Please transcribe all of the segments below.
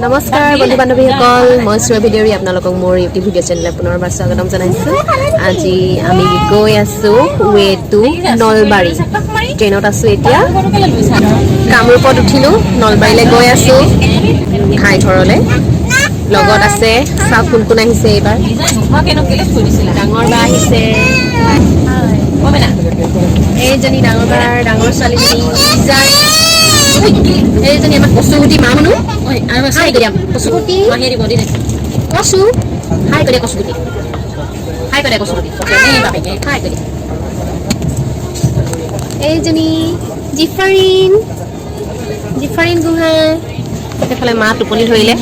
নমস্কাৰ বন্ধু বান্ধৱীসকল মই সুৰভি দেউৰী আপোনালোকক মোৰ ইউটিউব ভিডিঅ' চেনেলে পুনৰবাৰ স্বাগতম জনাইছোঁ আজি আমি গৈ আছোঁ ৱে টু নলবাৰী ট্ৰেইনত আছোঁ এতিয়া কামৰূপত উঠিলোঁ নলবাৰীলৈ গৈ আছোঁ ভাই ঘৰলৈ লগত আছে চাওক কোন কোন আহিছে এইবাৰ ডাঙৰ বা আহিছে এইজনী ডাঙৰ বাৰ ডাঙৰ ছোৱালীজনী এইজনী আমাৰ কচুগুটি মা মানুহ হাই কৰি কচুগুটি কচু হাই কৰি কচুগুটি হাই কৰি কচুগুটি হাই কৰি এইজনী জিফাৰিন গোহাঁই সেইফালে মা টোপনি ধৰিলে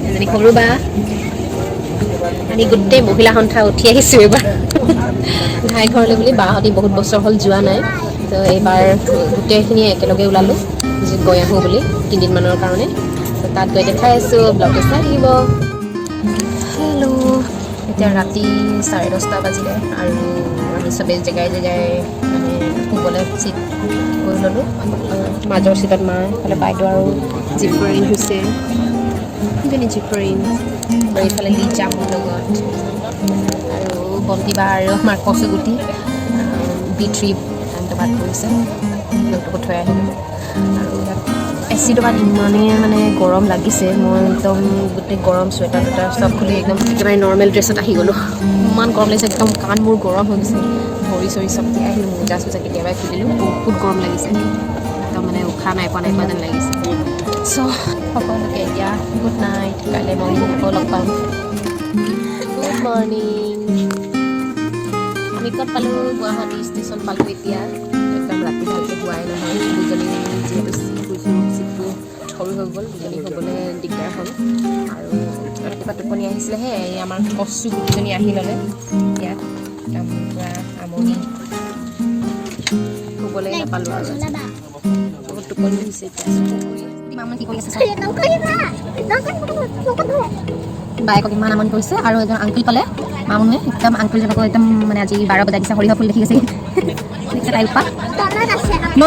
এজনী সৰু বা আমি গোটেই মহিলা সন্থা উঠি আহিছোঁ এইবাৰ ঘাই ঘৰলৈ বুলি বাহঁতি বহুত বছৰ হ'ল যোৱা নাই তো এইবাৰ গোটেইখিনি একেলগে ওলালোঁ গৈ আহোঁ বুলি 3 দিনমানৰ কাৰণে তাত গৈ দেখাই আছোঁ ব্লগটো চাই থাকিব হেল্ল' এতিয়া ৰাতি 10:30 বাজিলে আৰু আমি চবেই জেগাই মানে শুবলৈ চিট গৈ ল'লোঁ মাজৰ চিটত মা এইফালে বাইদেউ আৰু জিফাৰিন হৈছে ইজনী জিফাৰিন আৰু এইফালে লিজা মোৰ লগত আৰু বন্তিবা আৰু আমাৰ কচুগুটি B3 ভাত কৰিছে সিহঁতকো থৈ আহিলোঁ আৰু এচি দোকান ইমানেই মানে গৰম লাগিছে মই একদম গোটেই গৰম চুৱেটাৰ টুৱেটাৰ চব খুলি একদম একেবাৰে নৰ্মেল ড্ৰেছত আহি গ'লোঁ ইমান গৰম লাগিছে একদম কাণ মোৰ গৰম হৈ গৈছে ভৰি চৰি চব দি আহিলোঁ মোজা চোজা কেতিয়াবাই খুলিলোঁ বহুত গৰম লাগিছে একদম মানে উশাহ নাই পোৱা যেন লাগিছে চ' সকলোকে এতিয়া গুড নাইট কাইলৈ মৰ্ণিং আকৌ লগ পাম গুড মৰ্ণিং আমি ক'ত পালোঁ গুৱাহাটী ষ্টেচন পালোঁ এতিয়া একদম ৰাতি ভালকৈ হোৱাই নহয় দুজনী যিহেতু চিটটো সৰু হৈ গ'ল দুজনী হ'বলৈ দিগদাৰ হ'ল আৰু ৰাতিপুৱা টোপনি আহিছিলেহে এই আমাৰ কচু গুটিজনী আহি ল'লে এতিয়া একদম পূৰা আমনি শুবলৈ নাপালোঁ আৰু বহুত টোপনি হৈছে এতিয়া কি কৰি আছে বায়েকক ইমান আমনি কৰিছে আৰু এজন আংকুল পালে মামুনে একদম আংকুলজনকো একদম মানে আজি 12 বজাই দিছে সৰিয়হ ফুল দেখি গৈছে তাই উৎপাত ন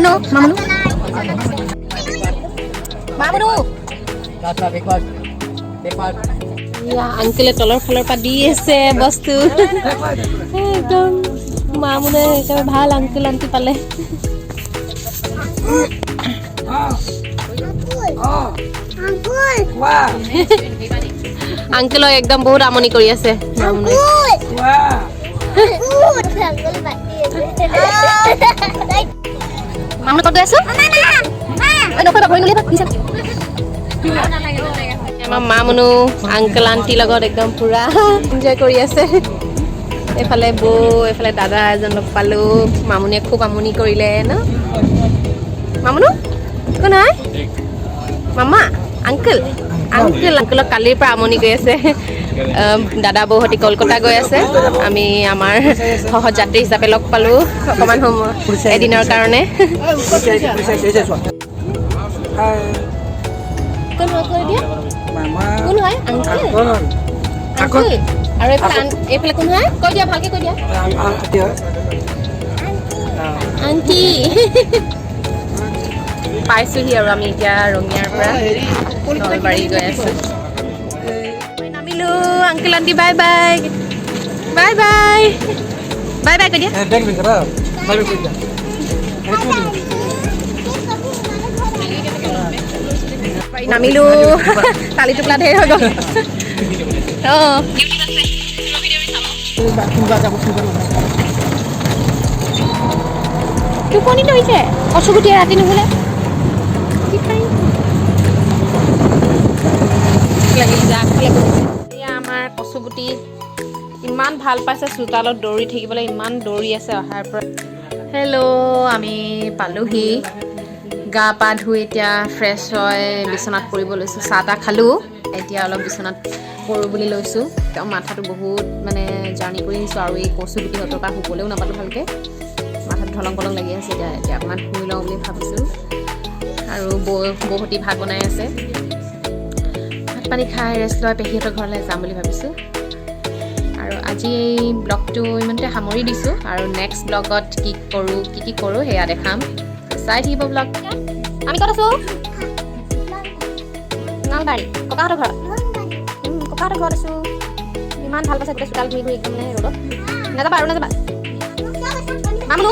মামুনু আংকুলে তলৰ ফালৰ পৰা দি আছে বস্তু একদম মামুনে একেবাৰে ভাল আংকুল আন্টি পালে আংকুলক একদম বহুত আমনি কৰি আছে মামুনে ক'ত গৈ আছো আমাৰ মা মুনু আংকুল আন্টিৰ লগত একদম পুৰা এনজয় কৰি আছে এইফালে বৌ এইফালে দাদা এজন লগ পালোঁ মামুনিয়ে খুব আমনি কৰিলে ন মামুনু কোন হয় মামা আংকুলক কালিৰ পৰা আমনি গৈ আছে দাদা বৌহঁতি কলকাতা গৈ আছে আমি আমাৰ সহযাত্ৰী হিচাপে লগ পালোঁ অকণমান সময় এদিনৰ কাৰণে কোন হয় আংকুল আৰু এইফালে কোন হয় কৈ দিয়া ভালকৈ কৈ দিয়া আণ্টি পাইছোঁহি আৰু আমি এতিয়া ৰঙিয়াৰ পৰা নলবাৰী গৈ আছোঁ নামিলোঁ uncle aunty bye bye bye bye bye bye কৈ দিয়া নামিলোঁ কালি টোপোলা ঢেৰ হৈ গ'ল অঁ টোপনি ধৰিছে কচুগুটিয়ে ৰাতি নুশুলে এয়া আমাৰ কচুগুটি ইমান ভাল পাইছে চোতালত দৌৰি থাকিবলৈ ইমান দৌৰি আছে অহাৰ পৰা হেল্ল' আমি পালোহি গা পা ধুই এতিয়া ফ্ৰেছ হৈ বিচনাত পৰিব লৈছোঁ চাহ তাহ খালোঁ এতিয়া অলপ বিচনাত পৰোঁ বুলি লৈছোঁ তেওঁ মাথাটো বহুত মানে জাৰ্ণি কৰি আহিছোঁ আৰু এই কচুগুটিহঁতৰ পৰা শুবলৈও নাপালোঁ ভালকৈ মাথাত ঢলং পলং লাগি আছে এতিয়া অকণমান শুই লওঁ বুলি ভাবিছোঁ আৰু বৌহঁতি ভাত বনাই আছে ভাত পানী খাই ৰেষ্ট লৈ পেহীহঁতৰ ঘৰলৈ যাম বুলি ভাবিছোঁ আৰু আজি এই ব্লগটো ইমানতে সামৰি দিছোঁ আৰু নেক্সট ব্লগত কি কৰোঁ সেয়া দেখাম চাই থাকিব ব্লগ আমি ক'ত আছোঁ নলবাৰী ককাহঁতৰ ঘৰত ককাহঁতৰ ঘৰত আছোঁ ইমান ভাল পাইছে গোটেই চোতাল ঘূৰি ঘূৰি একদম মানে ৰ'দত নাযাবা আৰু নাযাবা মামলো